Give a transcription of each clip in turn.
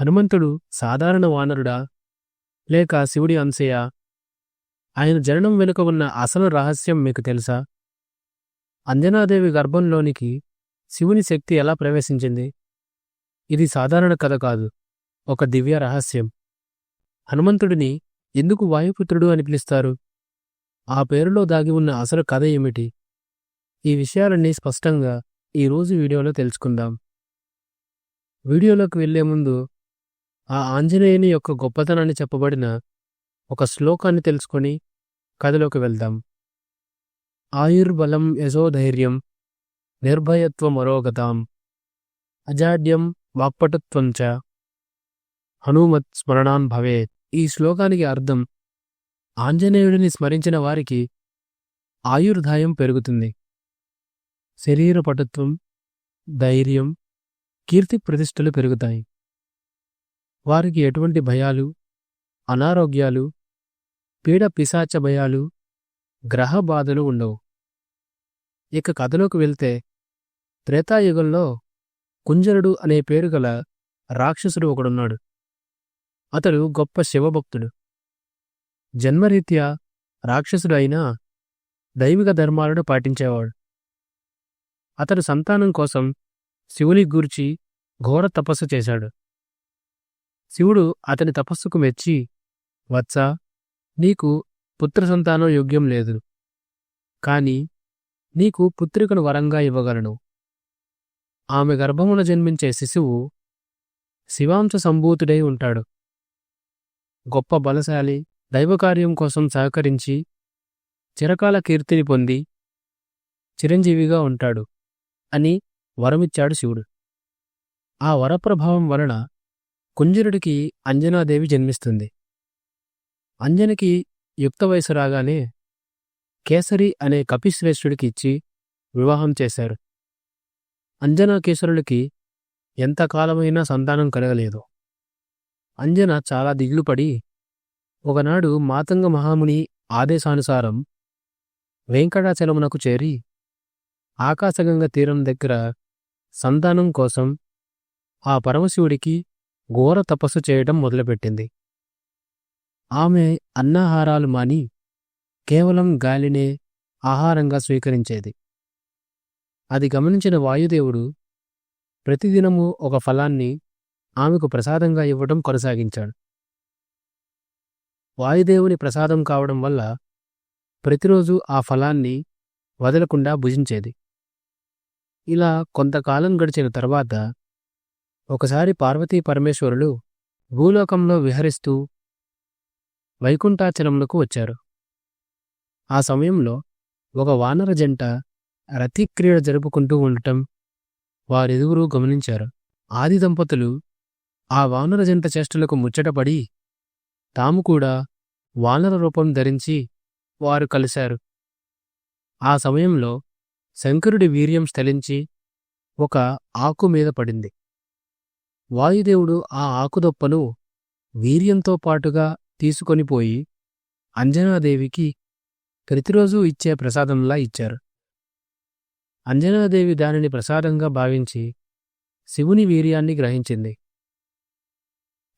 హనుమంతుడు సాధారణ వానరుడా లేక శివుడి అంశయా? ఆయన జననం వెనుక ఉన్న అసలు రహస్యం మీకు తెలుసా? అంజనాదేవి గర్భంలోనికి శివుని శక్తి ఎలా ప్రవేశించింది? ఇది సాధారణ కథ కాదు, ఒక దివ్య రహస్యం. హనుమంతుడిని ఎందుకు వాయుపుత్రుడు అని పిలుస్తారు? ఆ పేరులో దాగి ఉన్న అసలు కథ ఏమిటి? ఈ విషయాలన్నీ స్పష్టంగా ఈరోజు వీడియోలో తెలుసుకుందాం. వీడియోలోకి వెళ్లే ముందు ఆ ఆంజనేయుని యొక్క గొప్పతనాన్ని చెప్పబడిన ఒక శ్లోకాన్ని తెలుసుకొని కథలోకి వెళ్దాం. ఆయుర్బలం యశోధైర్యం నిర్భయత్వం అరోగతాం అజాడ్యం వాక్పటుత్వం చ హనుమత్ స్మరణాన్ భవేత్. ఈ శ్లోకానికి అర్థం, ఆంజనేయుడిని స్మరించిన వారికి ఆయుర్దాయం పెరుగుతుంది, శరీర పటుత్వం, ధైర్యం, కీర్తి ప్రతిష్టలు పెరుగుతాయి. వారికి ఎటువంటి భయాలు, అనారోగ్యాలు, పీడ పిశాచ భయాలు, గ్రహ బాధలు ఉండవు. ఇక కథలోకి వెళ్తే, త్రేతాయుగంలో కుంజరుడు అనే పేరు గల రాక్షసుడు ఒకడున్నాడు. అతడు గొప్ప శివభక్తుడు. జన్మరీత్యా రాక్షసుడు అయినా దైవిక ధర్మాలను పాటించేవాడు. అతడు సంతానం కోసం శివుని గూర్చి ఘోర తపస్సు చేశాడు. శివుడు అతని తపస్సుకు మెచ్చి, వత్సా, నీకు పుత్ర సంతానం యోగ్యం లేదు, కాని నీకు పుత్రికను వరంగా ఇవ్వగలను. ఆమె గర్భమున జన్మించే శిశువు శివాంశ సంభూతుడై ఉంటాడు. గొప్ప బలశాలి, దైవకార్యం కోసం సహకరించి చిరకాల కీర్తిని పొంది చిరంజీవిగా ఉంటాడు అని వరమిచ్చాడు శివుడు. ఆ వరప్రభావం వలన కుంజరుడికి అంజనాదేవి జన్మిస్తుంది. అంజనకి యుక్త వయసు రాగానే కేసరి అనే కపిశ్రేష్ఠుడికి ఇచ్చి వివాహం చేశారు. అంజనాకేసరులకి ఎంతకాలమైనా సంతానం కలగలేదు. అంజన చాలా దిగులుపడి ఒకనాడు మాతంగ మహాముని ఆదేశానుసారం వెంకటాచలమునకు చేరి ఆకాశగంగ తీరం దగ్గర సంతానం కోసం ఆ పరమశివుడికి ఘోర తపస్సు చేయడం మొదలుపెట్టింది. ఆమె అన్నాహారాలు మాని కేవలం గాలినే ఆహారంగా స్వీకరించేది. అది గమనించిన వాయుదేవుడు ప్రతిదినము ఒక ఫలాన్ని ఆమెకు ప్రసాదంగా ఇవ్వడం కొనసాగించాడు. వాయుదేవుని ప్రసాదం కావడం వల్ల ప్రతిరోజు ఆ ఫలాన్ని వదలకుండా భుజించేది. ఇలా కొంతకాలం గడిచిన తర్వాత ఒకసారి పార్వతీ పరమేశ్వరులు భూలోకంలో విహరిస్తూ వైకుంఠాచలమునకు వచ్చారు. ఆ సమయంలో ఒక వానర జంట రతిక్రీడ జరుపుకుంటూ ఉండటం వారిరువురూ గమనించారు. ఆది దంపతులు ఆ వానర జంట చేష్టలకు ముచ్చటపడి తాము కూడా వానర రూపం ధరించి వారు కలిశారు. ఆ సమయంలో శంకరుడి వీర్యం స్థలించి ఒక ఆకు మీద పడింది. వాయుదేవుడు ఆ ఆకుదొప్పను వీర్యంతో పాటుగా తీసుకొనిపోయి అంజనాదేవికి ప్రతిరోజూ ఇచ్చే ప్రసాదంలా ఇచ్చారు. అంజనాదేవి దానిని ప్రసాదంగా భావించి శివుని వీర్యాన్ని గ్రహించింది.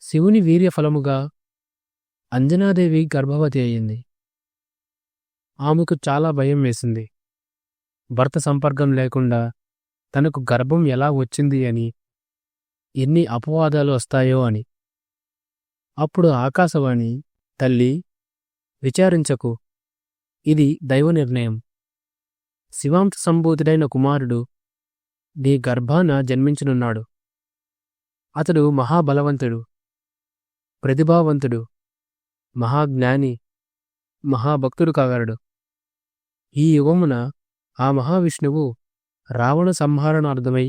శివుని వీర్యఫలముగా అంజనాదేవి గర్భవతి అయింది. ఆమెకు చాలా భయం వేసింది. భర్త సంపర్కం లేకుండా తనకు గర్భం ఎలా వచ్చింది అని, ఎన్ని అపవాదాలు వస్తాయో అని. అప్పుడు ఆకాశవాణి, తల్లి, విచారించకు, ఇది దైవ నిర్ణయం. శివాంశ సంభూతుడైన కుమారుడు నీ గర్భాన జన్మించనున్నాడు. అతడు మహాబలవంతుడు, ప్రతిభావంతుడు, మహాజ్ఞాని, మహాభక్తుడు కాగలడు. ఈ యుగమున ఆ మహావిష్ణువు రావణ సంహారణార్థమై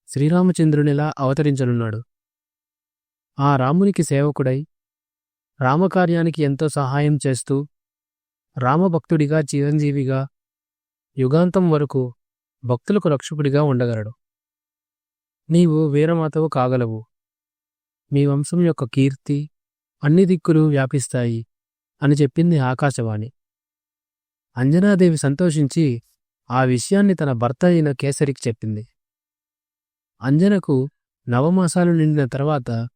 శ్రీరామచంద్రునిలా అవతరించనున్నాడు. ఆ రామునికి సేవకుడై రామకార్యానికి ఎంతో సహాయం చేస్తూ రామభక్తుడిగా చిరంజీవిగా యుగాంతం వరకు భక్తులకు రక్షకుడిగా ఉండగలడు. నీవు వీరమాతవు కాగలవు. మీ వంశం యొక్క కీర్తి అన్ని దిక్కులు వ్యాపిస్తాయి అని చెప్పింది ఆకాశవాణి. అంజనాదేవి సంతోషించి ఆ విషయాన్ని తన భర్త అయిన కేసరికి చెప్పింది. అంజనకు నవమాసాలు నిండిన తర్వాత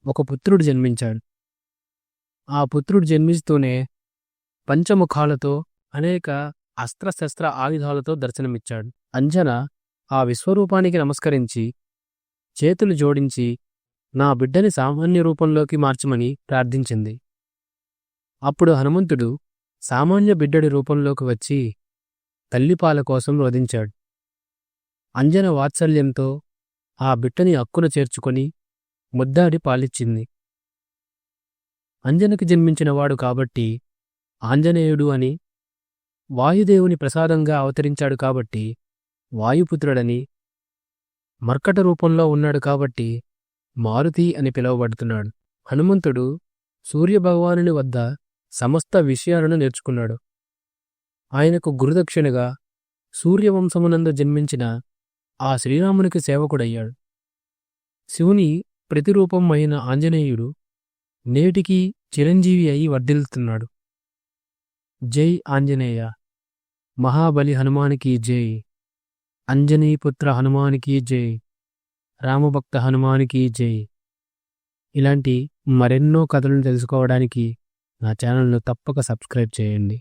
ఒక పుత్రుడు జన్మించాడు. ఆ పుత్రుడు జన్మిస్తూనే పంచముఖాలతో అనేక అస్త్రశస్త్ర ఆయుధాలతో దర్శనమిచ్చాడు. అంజన ఆ విశ్వరూపానికి నమస్కరించి చేతులు జోడించి నా బిడ్డని సామాన్య రూపంలోకి మార్చమని ప్రార్థించింది. అప్పుడు హనుమంతుడు సామాన్య బిడ్డడి రూపంలోకి వచ్చి తల్లిపాల కోసం రోధించాడు. అంజన వాత్సల్యంతో ఆ బిడ్డని అక్కున చేర్చుకొని ముద్దాడి పాలిచ్చింది. అంజనకి జన్మించినవాడు కాబట్టి ఆంజనేయుడు అని, వాయుదేవుని ప్రసాదంగా అవతరించాడు కాబట్టి వాయుపుత్రుడని, మర్కట రూపంలో ఉన్నాడు కాబట్టి మారుతి అని పిలువబడుతున్నాడు. హనుమంతుడు సూర్యభగవానుని వద్ద సమస్త విషయాలను నేర్చుకున్నాడు. ఆయనకు గురుదక్షిణగా సూర్యవంశమునందు జన్మించిన ఆ శ్రీరామునికి సేవకుడయ్యాడు. శివుని ప్రతిరూపం అయిన ఆంజనేయుడు నేటికీ చిరంజీవి అయి వర్ధిల్లుతున్నాడు. జై ఆంజనేయ. మహాబలి హనుమానికి జై. అంజనీపుత్ర హనుమానికి జై. రామభక్త హనుమానికి జై. ఇలాంటి మరెన్నో కథలను తెలుసుకోవడానికి నా ఛానల్ను తప్పక సబ్స్క్రైబ్ చేయండి.